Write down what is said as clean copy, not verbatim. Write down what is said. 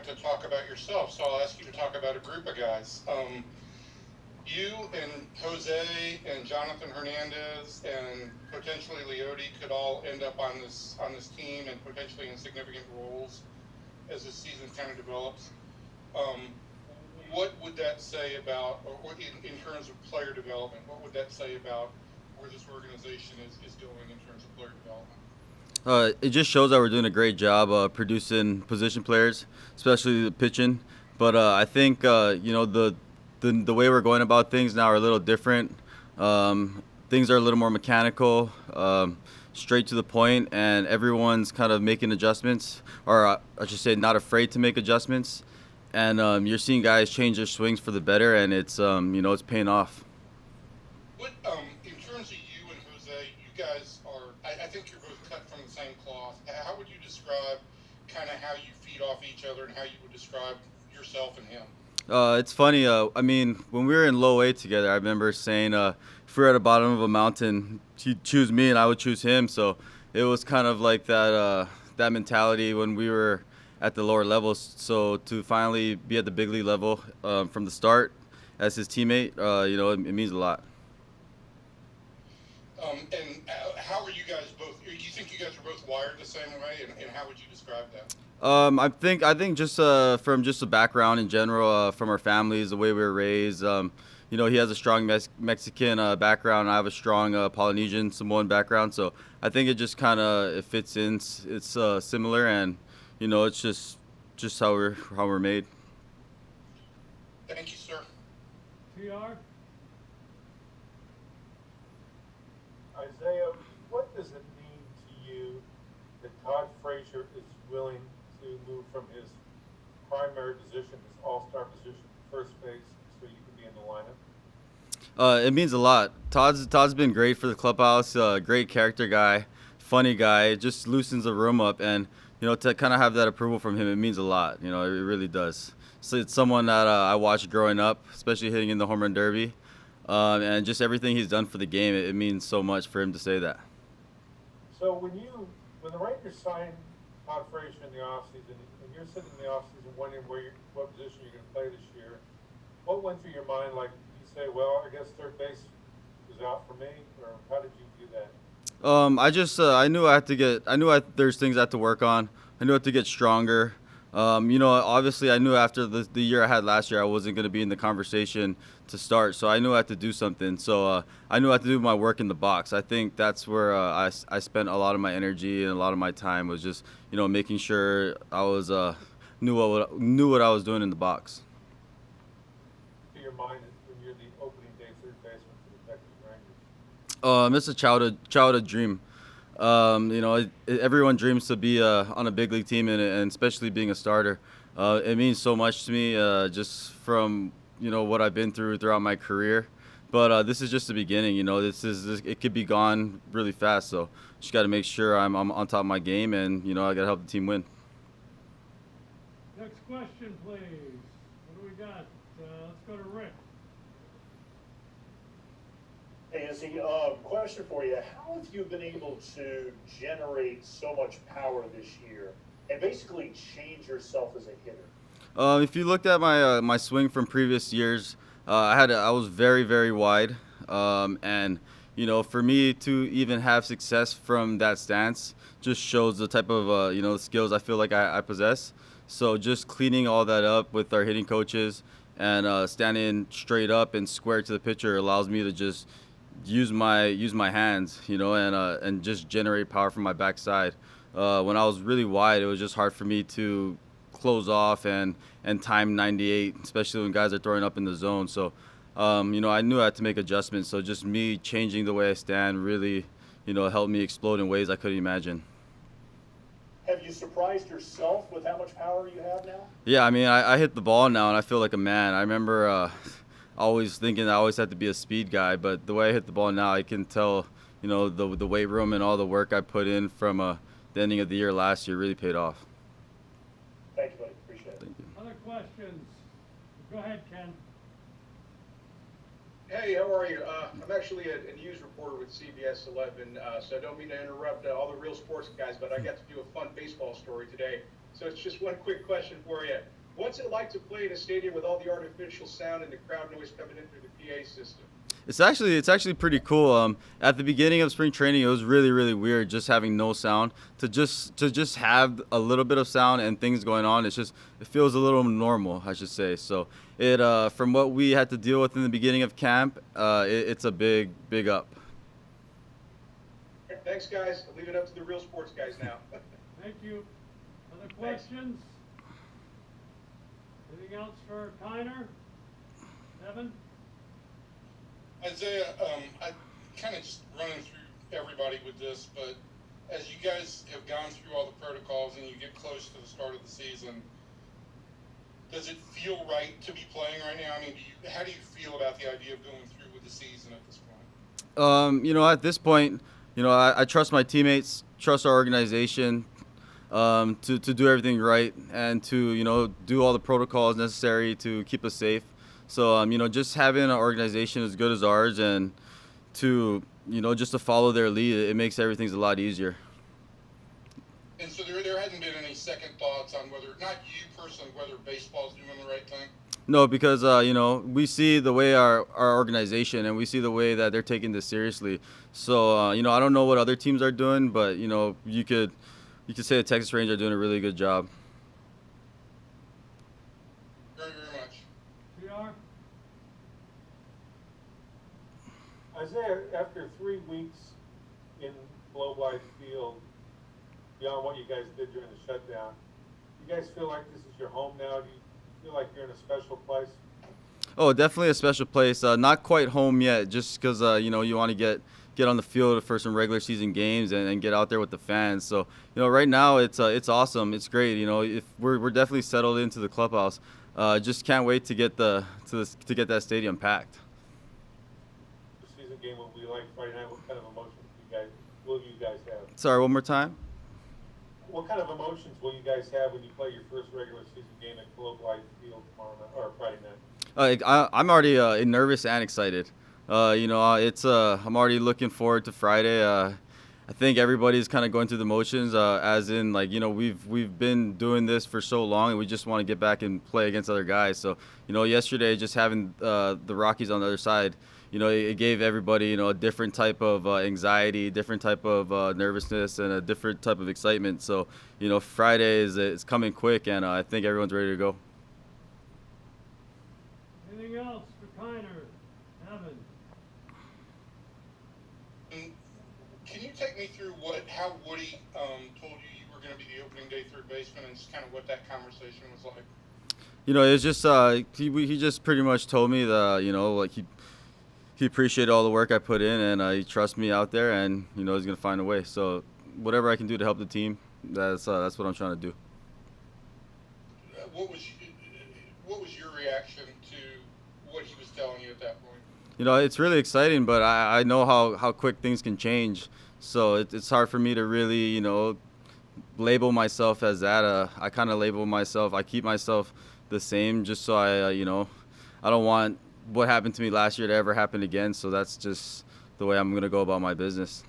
got to talk about yourself, so I'll ask you to talk about a group of guys. You and Jose and Jonathan Hernandez and potentially Leote could all end up on this team and potentially in significant roles as the season kind of develops. What would that say about, or in terms of player development, what would that say about where this organization is going in terms of player development? It just shows that we're doing a great job producing position players, especially the pitching. But I think the way we're going about things now are a little different. Things are a little more mechanical, straight to the point, and everyone's kind of making adjustments, or I should say, not afraid to make adjustments. And you're seeing guys change their swings for the better, and it's it's paying off. What in terms of you and Jose, you guys are, I think you're both cut from the same cloth. How would you describe kind of how you feed off each other and how you would describe yourself and him? It's funny. I mean, when we were in low A together, I remember saying if we were at the bottom of a mountain, he'd choose me and I would choose him. So it was kind of like that mentality when we were at the lower levels. So to finally be at the big league level from the start as his teammate, it means a lot. And how are you guys both? You think you guys are both wired the same way, and how would you describe that? I think just from just the background in general, from our families, the way we were raised. He has a strong Mexican background. I have a strong Polynesian Samoan background. So I think it just kind of it fits in. It's similar, and it's just how we're made. Thank you, sir. TR? Isiah, what does it mean to you that Todd Frazier is willing to move from his primary position, his all-star position, first base, so you can be in the lineup? It means a lot. Todd's been great for the clubhouse. Great character guy, funny guy. It just loosens the room up, and to kind of have that approval from him, it means a lot. It really does. So it's someone that I watched growing up, especially hitting in the home run derby, and just everything he's done for the game. It means so much for him to say that. So when the Rangers signed Todd Frazier in the offseason, and you're sitting in the offseason wondering what position you're going to play this year, what went through your mind? Like you say, well, I guess third base is out for me, or how did you do that? I knew there's things I had to work on. I knew I had to get stronger. Obviously I knew after the year I had last year, I wasn't going to be in the conversation to start. So I knew I had to do something. So I knew I had to do my work in the box. I think that's where I spent a lot of my energy and a lot of my time was just, making sure I was knew what I was doing in the box. To your mind when you're the opening day third baseman for the Texas Rangers? It's a childhood dream. Everyone dreams to be on a big league team, and especially being a starter. It means so much to me, just from what I've been throughout my career. But this is just the beginning. It could be gone really fast. So just got to make sure I'm on top of my game, and I got to help the team win. Next question, please. What do we got? Let's go to Rick. Hey, Izzy, question for you. How have you been able to generate so much power this year and basically change yourself as a hitter? If you looked at my swing from previous years, I was very, very wide, and for me to even have success from that stance just shows the type of skills I feel like I possess. So just cleaning all that up with our hitting coaches and standing straight up and square to the pitcher allows me to just use my hands, and just generate power from my backside. When I was really wide, it was just hard for me to close off and time 98, especially when guys are throwing up in the zone. So, I knew I had to make adjustments. So just me changing the way I stand really, helped me explode in ways I couldn't imagine. Have you surprised yourself with how much power you have now? Yeah, I mean, I hit the ball now, and I feel like a man. I remember always thinking I always had to be a speed guy, but the way I hit the ball now, I can tell, the weight room and all the work I put in from the ending of the year last year really paid off. Thank you, buddy. Appreciate it. Thank you. Other questions? Go ahead, Ken. Hey, how are you? I'm actually a news reporter with CBS 11, so I don't mean to interrupt all the real sports guys, but I got to do a fun baseball story today. So it's just one quick question for you. What's it like to play in a stadium with all the artificial sound and the crowd noise coming in through the PA system? It's actually pretty cool. At the beginning of spring training, it was really weird just having no sound. To just have a little bit of sound and things going on, it feels a little normal, I should say. So it from what we had to deal with in the beginning of camp, it's a big up. Thanks, guys. I'll leave it up to the real sports guys now. Thank you. Other questions? Anything else for Kiner? Evan? Isiah, I kind of just running through everybody with this, but as you guys have gone through all the protocols and you get close to the start of the season, does it feel right to be playing right now? I mean, how do you feel about the idea of going through with the season at this point? At this point, I trust my teammates, trust our organization, to do everything right and to, do all the protocols necessary to keep us safe. So, just having an organization as good as ours and to, just to follow their lead, it makes everything a lot easier. And so there hasn't been any second thoughts on whether, not you personally, whether baseball's doing the right thing? No, because, we see the way our organization and we see the way that they're taking this seriously. So, I don't know what other teams are doing, but, you could say the Texas Rangers are doing a really good job. Very much. PR? Isiah, after 3 weeks in Globe Life Field, beyond what you guys did during the shutdown, you guys feel like this is your home now? Do you feel like you're in a special place? Oh, definitely a special place. Not quite home yet, just because you want to get on the field for some regular season games and get out there with the fans. So right now it's awesome. It's great. If we're definitely settled into the clubhouse. Just can't wait to get to get that stadium packed. The season game will be like Friday night. What kind of emotions will you guys have? Sorry, one more time. What kind of emotions will you guys have when you play your first regular season game at Globe Life Field tomorrow night or Friday night? I'm already nervous and excited. I'm already looking forward to Friday. I think everybody's kind of going through the motions, as in we've been doing this for so long and we just want to get back and play against other guys. So yesterday just having the Rockies on the other side, it gave everybody a different type of anxiety, different type of nervousness, and a different type of excitement. So Friday is coming quick, and I think everyone's ready to go. Anything else for Kiner? Evan? Can you take me through how Woody told you were going to be the opening day third baseman and just kind of what that conversation was like? It's just he just pretty much told me that he appreciated all the work I put in, and he trusts me out there, and he's gonna find a way. So whatever I can do to help the team, that's what I'm trying to do. What was your reaction to what he was telling you at that point? It's really exciting, but I know how quick things can change. So it's hard for me to really, label myself as that. I kind of label myself. I keep myself the same just so I don't want what happened to me last year to ever happen again. So that's just the way I'm going to go about my business.